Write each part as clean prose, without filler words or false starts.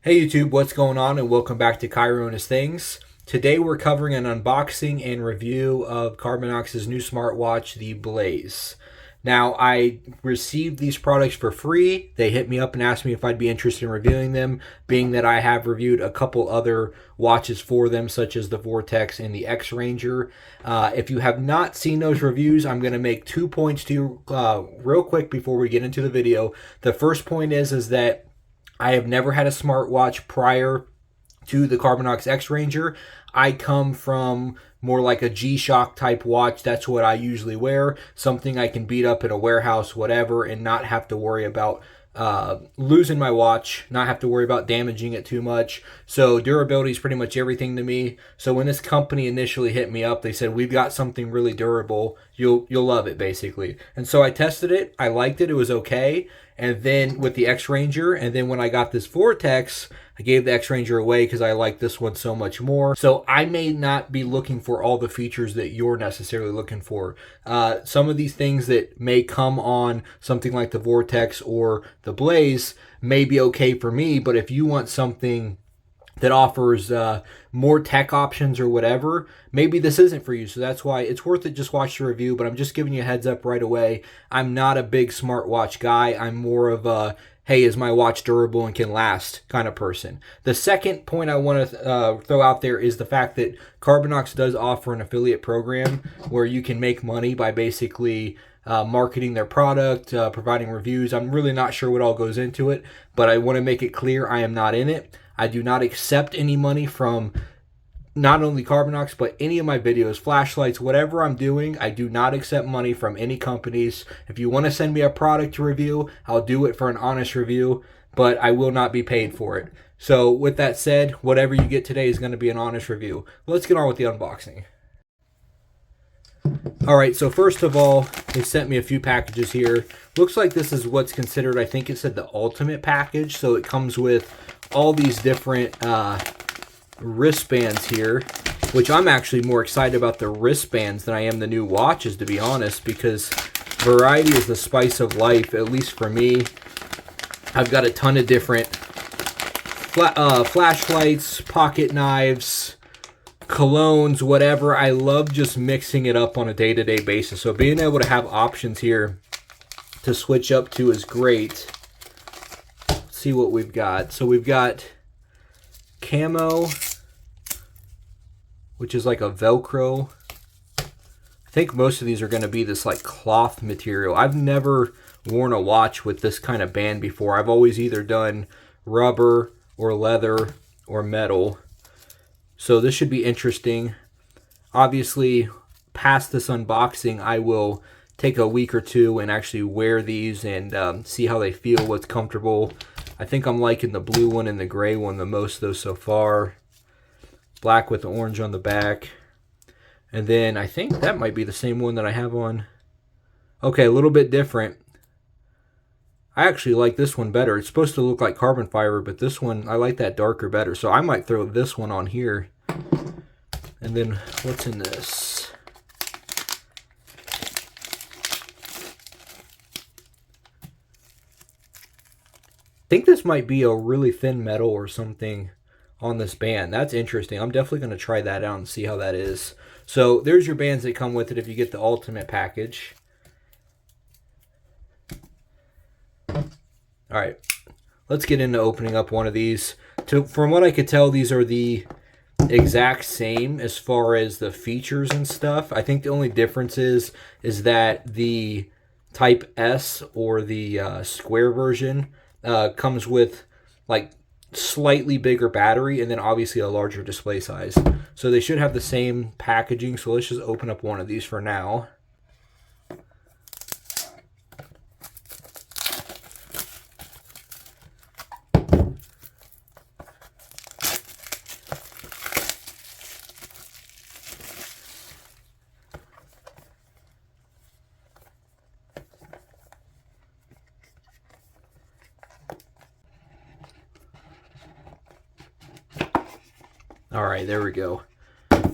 Hey YouTube, what's going on, and welcome back to Carbinox Things. Today we're covering an unboxing and review of Carbinox's new smartwatch, the Blaze. Now, I received these products for free. They hit me up and asked me if I'd be interested in reviewing them, being that I have reviewed a couple other watches for them, such as the Vortex and the X-Ranger. If you have not seen those reviews, I'm going to make 2 points to you real quick before we get into the video. The first point is that I have never had a smartwatch prior to the Carbinox X-Ranger. I come from more like a G-Shock type watch. That's what I usually wear. Something I can beat up in a warehouse, whatever, and not have to worry about losing my watch, not have to worry about damaging it too much. So durability is pretty much everything to me. So when this company initially hit me up, they said, we've got something really durable. You'll love it, basically. And so I tested it. I liked it. It was okay. And then with the X-Ranger, and then when I got this Vortex, I gave the X-Ranger away because I like this one so much more. So I may not be looking for all the features that you're necessarily looking for. Some of these things that may come on something like the Vortex or the Blaze may be okay for me, but if you want something that offers more tech options or whatever, maybe this isn't for you. So that's why it's worth it. Just watch the review, but I'm just giving you a heads up right away. I'm not a big smartwatch guy. I'm more of a, hey, is my watch durable and can last kind of person. The second point I want to throw out there is the fact that Carbinox does offer an affiliate program where you can make money by basically marketing their product, providing reviews. I'm really not sure what all goes into it, but I want to make it clear I am not in it. I do not accept any money from not only Carbinox, but any of my videos, flashlights, whatever I'm doing. I do not accept money from any companies. If you want to send me a product to review, I'll do it for an honest review, but I will not be paid for it. So with that said, whatever you get today is going to be an honest review. Let's get on with the unboxing. All right, so first of all, they sent me a few packages here. Looks like this is what's considered, I think it said the ultimate package. So it comes with all these different wristbands here, which I'm actually more excited about the wristbands than I am the new watches, to be honest, because variety is the spice of life, at least for me. I've got a ton of different flashlights, pocket knives, colognes, whatever. I love just mixing it up on a day-to-day basis. So being able to have options here to switch up to is great. Let's see what we've got. So we've got camo, which is like a Velcro. I think most of these are going to be this like cloth material. I've never worn a watch with this kind of band before. I've always either done rubber or leather or metal. So this should be interesting. Obviously, past this unboxing, I will take a week or two and actually wear these and see how they feel, what's comfortable. I think I'm liking the blue one and the gray one the most, though, so far. Black with the orange on the back. And then I think that might be the same one that I have on. Okay, a little bit different. I actually like this one better. It's supposed to look like carbon fiber, but this one, I like that darker better. So I might throw this one on here. And then what's in this? I think this might be a really thin metal or something on this band. That's interesting. I'm definitely going to try that out and see how that is. So there's your bands that come with it if you get the ultimate package. All right, let's get into opening up one of these. From what I could tell, these are the exact same as far as the features and stuff. I think the only difference is that the Type S or the square version comes with like slightly bigger battery and then obviously a larger display size. So they should have the same packaging. So let's just open up one of these for now. All right, there we go. So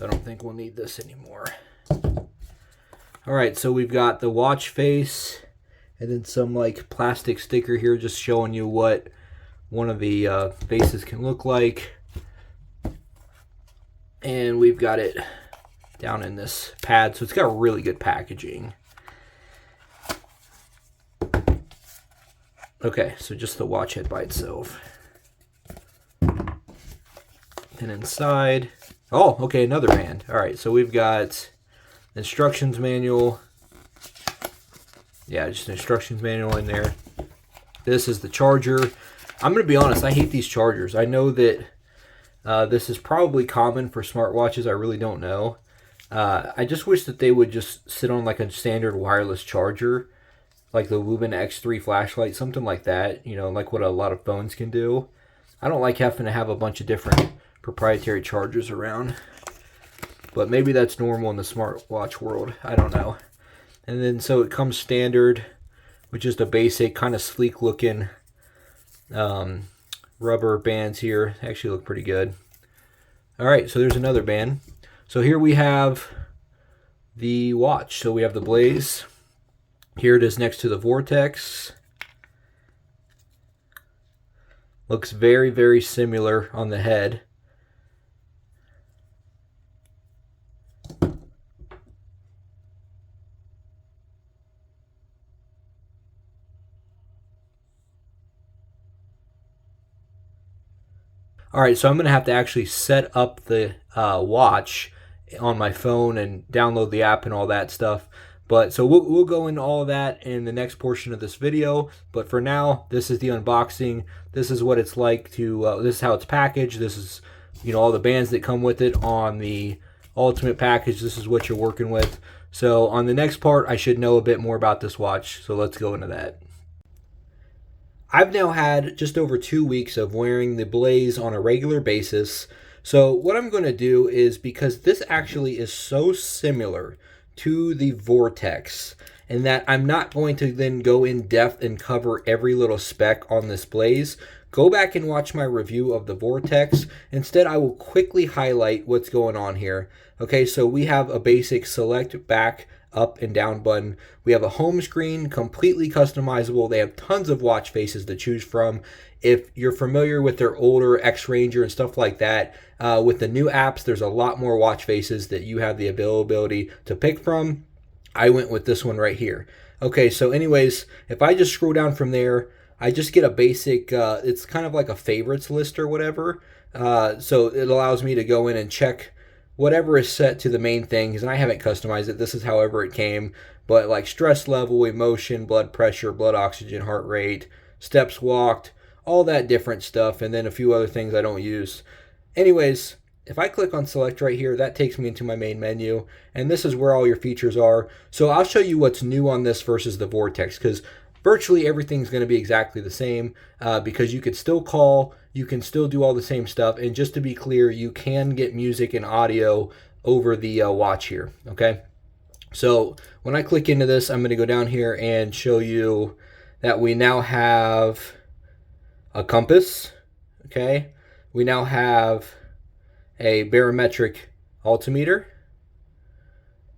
I don't think we'll need this anymore. All right, so we've got the watch face and then some like plastic sticker here just showing you what one of the faces can look like. And we've got it down in this pad, so it's got really good packaging. Okay, so just the watch head by itself. And inside, oh, okay, another band. All right, so we've got instructions manual. Yeah, just an instructions manual in there. This is the charger. I'm going to be honest, I hate these chargers. I know that this is probably common for smartwatches. I really don't know. I just wish that they would just sit on like a standard wireless charger, like the Lumen X3 flashlight, something like that, you know, like what a lot of phones can do. I don't like having to have a bunch of different proprietary chargers around, but maybe that's normal in the smartwatch world. I don't know. And then so it comes standard with just a basic kind of sleek looking rubber bands here. They actually look pretty good. All right, so there's another band. So here we have the watch. So we have the Blaze. Here it is next to the Vortex. Looks very, very similar on the head. All right, so I'm going to have to actually set up the watch on my phone and download the app and all that stuff. But so we'll go into all of that in the next portion of this video. But for now, this is the unboxing. This is what it's like to, this is how it's packaged. This is, you know, all the bands that come with it on the Ultimate package. This is what you're working with. So on the next part, I should know a bit more about this watch. So let's go into that. I've now had just over 2 weeks of wearing the Blaze on a regular basis. So what I'm going to do is, because this actually is so similar to the Vortex, and that I'm not going to then go in depth and cover every little spec on this Blaze, go back and watch my review of the Vortex. Instead, I will quickly highlight what's going on here. Okay, so we have a basic select back, up and down button. We have a home screen, completely customizable. They have tons of watch faces to choose from. If you're familiar with their older X-Ranger and stuff like that, with the new apps, there's a lot more watch faces that you have the availability to pick from. I went with this one right here. Okay, so anyways, if I just scroll down from there, I just get a basic, it's kind of like a favorites list or whatever. So it allows me to go in and check whatever is set to the main things, and I haven't customized it. This is however it came, but like stress level, emotion, blood pressure, blood oxygen, heart rate, steps walked, all that different stuff, and then a few other things I don't use. Anyways, if I click on select right here, that takes me into my main menu, and this is where all your features are. So I'll show you what's new on this versus the Vortex, because virtually everything's going to be exactly the same, because you could still call, you can still do all the same stuff, and just to be clear, you can get music and audio over the watch here, okay? So when I click into this, I'm going to go down here and show you that we now have a compass, okay? We now have a barometric altimeter,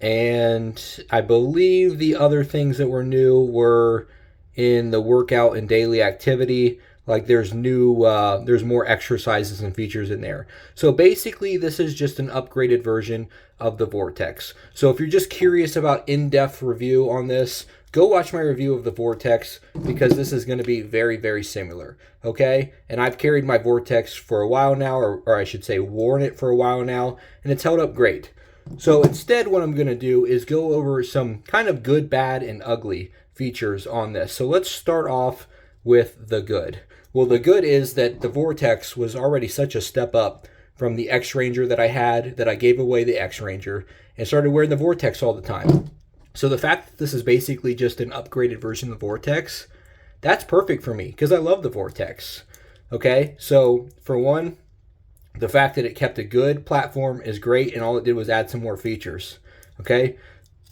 and I believe the other things that were new were in the workout and daily activity. Like there's more exercises and features in there. So basically this is just an upgraded version of the Vortex. So if you're just curious about in-depth review on this, go watch my review of the Vortex, because this is going to be very, very similar, okay? And I've carried my Vortex for a while now, or I should say worn it for a while now, and it's held up great. So instead what I'm going to do is go over some kind of good, bad, and ugly features on this. So let's start off with the good. Well, the good is that the Vortex was already such a step up from the X-Ranger that I had, that I gave away the X-Ranger and started wearing the Vortex all the time. So the fact that this is basically just an upgraded version of the Vortex, that's perfect for me, because I love the Vortex. Okay, so for one, the fact that it kept a good platform is great, and all it did was add some more features. Okay,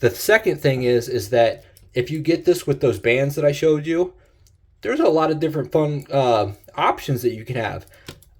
the second thing is that if you get this with those bands that I showed you, there's a lot of different fun options that you can have.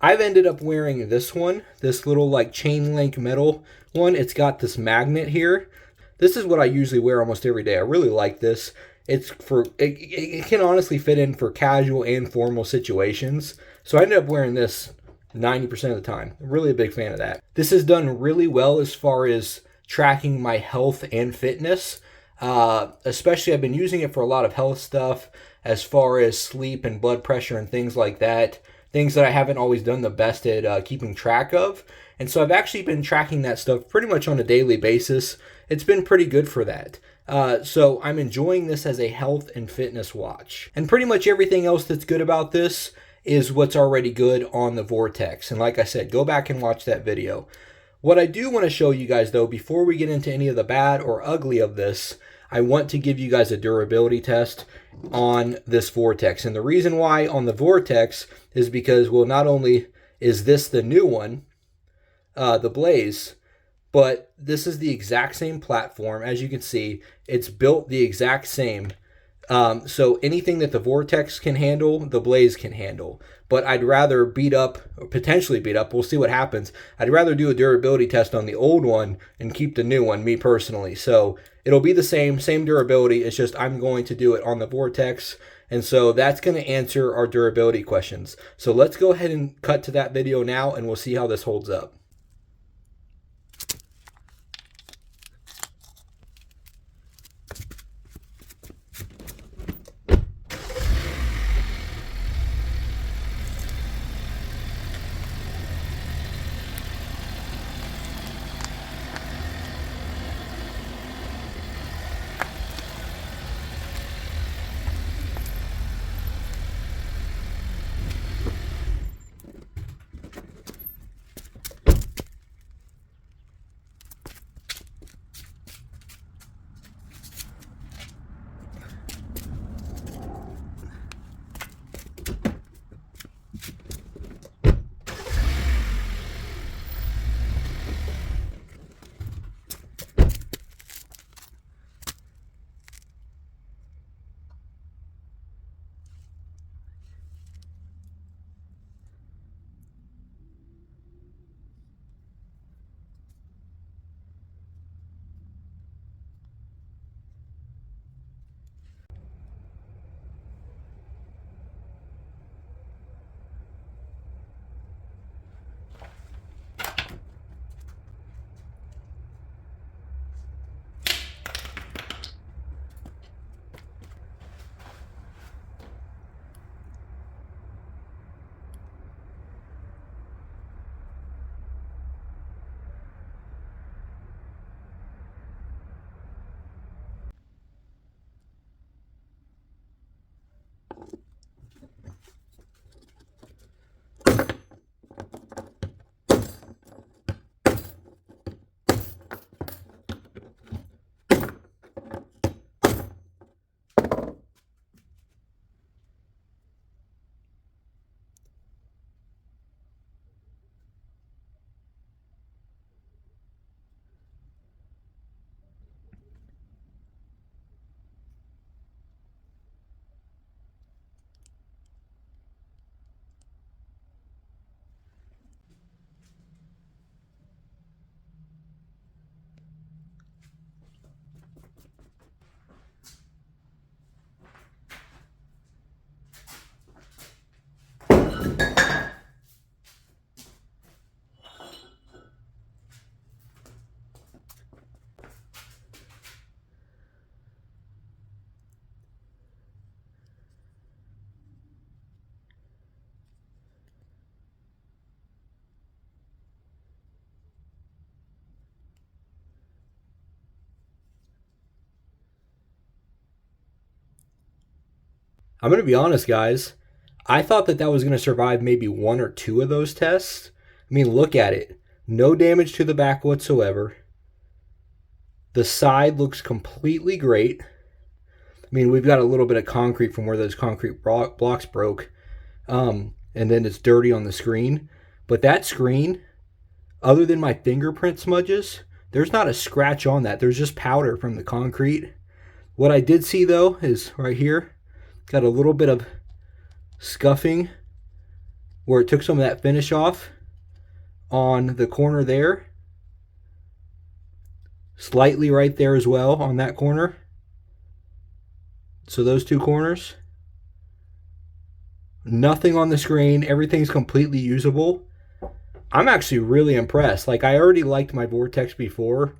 I've ended up wearing this one, this little like chain link metal one. It's got this magnet here. This is what I usually wear almost every day. I really like this. it can honestly fit in for casual and formal situations. So I ended up wearing this 90% of the time. I'm really a big fan of that. This has done really well as far as tracking my health and fitness. Especially, I've been using it for a lot of health stuff as far as sleep and blood pressure and things like that. Things that I haven't always done the best at keeping track of. And so I've actually been tracking that stuff pretty much on a daily basis. It's been pretty good for that. So I'm enjoying this as a health and fitness watch. And pretty much everything else that's good about this is what's already good on the Vortex. And like I said, go back and watch that video. What I do want to show you guys though, before we get into any of the bad or ugly of this, I want to give you guys a durability test on this Vortex. And the reason why on the Vortex is because, well, not only is this the new one, the Blaze, but this is the exact same platform. As you can see, it's built the exact same. So anything that the Vortex can handle, the Blaze can handle. But I'd rather beat up, or potentially beat up, we'll see what happens. I'd rather do a durability test on the old one and keep the new one, me personally. So it'll be the same durability. It's just I'm going to do it on the Vortex. And so that's going to answer our durability questions. So let's go ahead and cut to that video now, and we'll see how this holds up. I'm going to be honest, guys. I thought that was going to survive maybe one or two of those tests. I mean, look at it. No damage to the back whatsoever. The side looks completely great. I mean, we've got a little bit of concrete from where those concrete blocks broke. And then it's dirty on the screen. But that screen, other than my fingerprint smudges, there's not a scratch on that. There's just powder from the concrete. What I did see, though, is right here. Got a little bit of scuffing where it took some of that finish off on the corner there. Slightly right there as well on that corner. So those two corners, nothing on the screen. Everything's completely usable. I'm actually really impressed. Like, I already liked my Vortex before,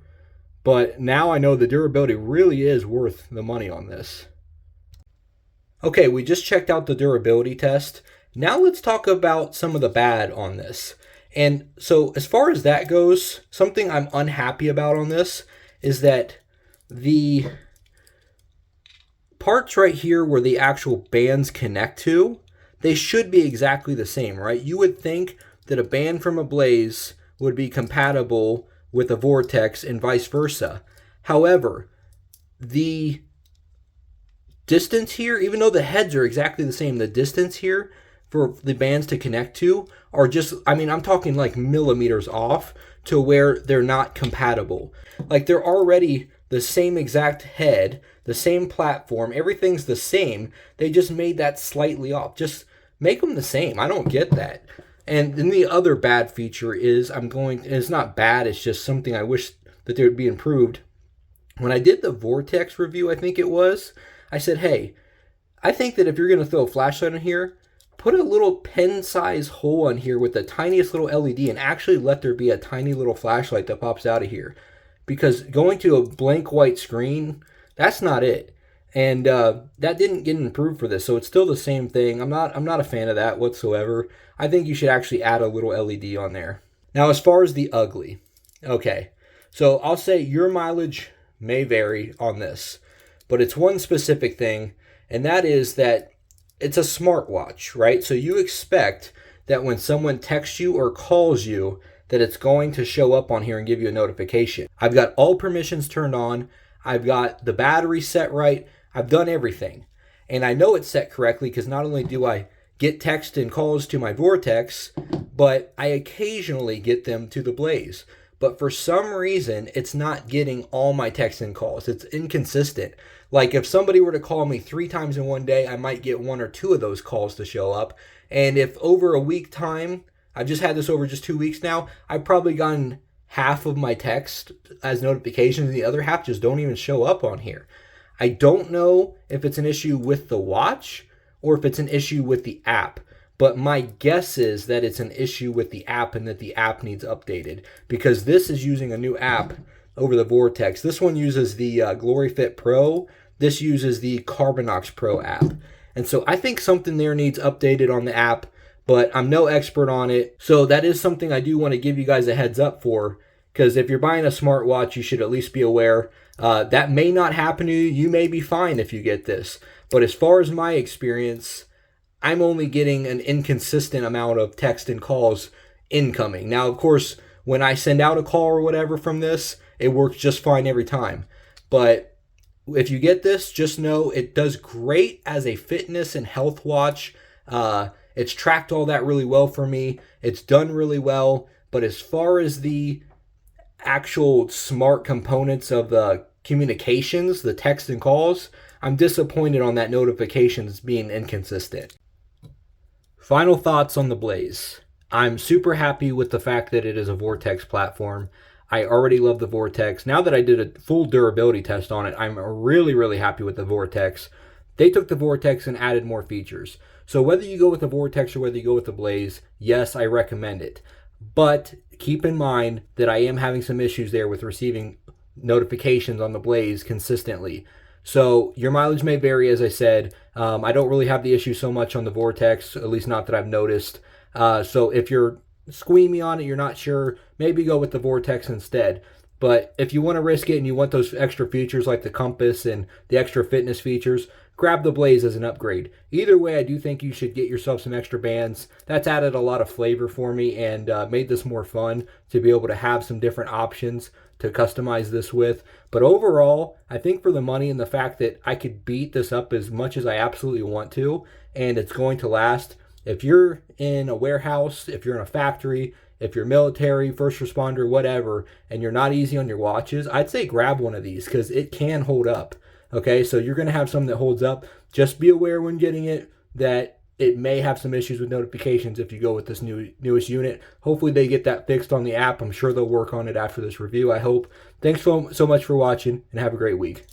but now I know the durability really is worth the money on this. Okay, we just checked out the durability test. Now let's talk about some of the bad on this. And so as far as that goes, something I'm unhappy about on this is that the parts right here where the actual bands connect to, they should be exactly the same, right? You would think that a band from a Blaze would be compatible with a Vortex and vice versa. However, the distance here, even though the heads are exactly the same, the distance here for the bands to connect to are just, I mean, I'm talking like millimeters off to where they're not compatible. Like, they're already the same exact head, the same platform, everything's the same. They just made that slightly off. Just make them the same. I don't get that. And then the other bad feature is it's not bad, it's just something I wish that they would be improved. When I did the Vortex review, I think it was, I said, hey, I think that if you're going to throw a flashlight in here, put a little pen-size hole in here with the tiniest little LED and actually let there be a tiny little flashlight that pops out of here. Because going to a blank white screen, that's not it. And that didn't get improved for this, so it's still the same thing. I'm not a fan of that whatsoever. I think you should actually add a little LED on there. Now, as far as the ugly, okay, so I'll say your mileage may vary on this, but it's one specific thing, and that is that it's a smartwatch, right? So you expect that when someone texts you or calls you, that it's going to show up on here and give you a notification. I've got all permissions turned on. I've got the battery set right. I've done everything. And I know it's set correctly because not only do I get text and calls to my Vortex, but I occasionally get them to the Blaze. But for some reason, it's not getting all my texts and calls. It's inconsistent. Like, if somebody were to call me 3 times in one day, I might get 1 or 2 of those calls to show up. And if over a week time, I've just had this over just 2 weeks now, I've probably gotten half of my text as notifications, and the other half just don't even show up on here. I don't know if it's an issue with the watch or if it's an issue with the app, but my guess is that it's an issue with the app and that the app needs updated, because this is using a new app over the Vortex. This one uses the GloryFit Pro. This uses the Carbinox Pro app. And so I think something there needs updated on the app, but I'm no expert on it. So that is something I do want to give you guys a heads up for, because if you're buying a smartwatch, you should at least be aware. That may not happen to you. You may be fine if you get this. But as far as my experience, I'm only getting an inconsistent amount of text and calls incoming. Now, of course, when I send out a call or whatever from this, it works just fine every time. But if you get this, just know it does great as a fitness and health watch. It's tracked all that really well for me. It's done really well. But as far as the actual smart components of the communications, the text and calls, I'm disappointed on that notifications being inconsistent. Final thoughts on the Blaze. I'm super happy with the fact that it is a Vortex platform. I already love the Vortex. Now that I did a full durability test on it, I'm really, really happy with the Vortex. They took the Vortex and added more features. So whether you go with the Vortex or whether you go with the Blaze, yes, I recommend it. But keep in mind that I am having some issues there with receiving notifications on the Blaze consistently. So your mileage may vary, as I said. I don't really have the issue so much on the Vortex, at least not that I've noticed. So if you're squeamy on it, you're not sure, maybe go with the Vortex instead. But if you want to risk it and you want those extra features like the compass and the extra fitness features, grab the Blaze as an upgrade. Either way, I do think you should get yourself some extra bands. That's added a lot of flavor for me and made this more fun to be able to have some different options to customize this with. But overall, I think for the money and the fact that I could beat this up as much as I absolutely want to, and it's going to last. If you're in a warehouse, if you're in a factory, if you're military, first responder, whatever, and you're not easy on your watches, I'd say grab one of these because it can hold up. Okay, so you're going to have something that holds up. Just be aware when getting it that it may have some issues with notifications if you go with this newest unit. Hopefully they get that fixed on the app. I'm sure they'll work on it after this review, I hope. Thanks so much for watching, and have a great week.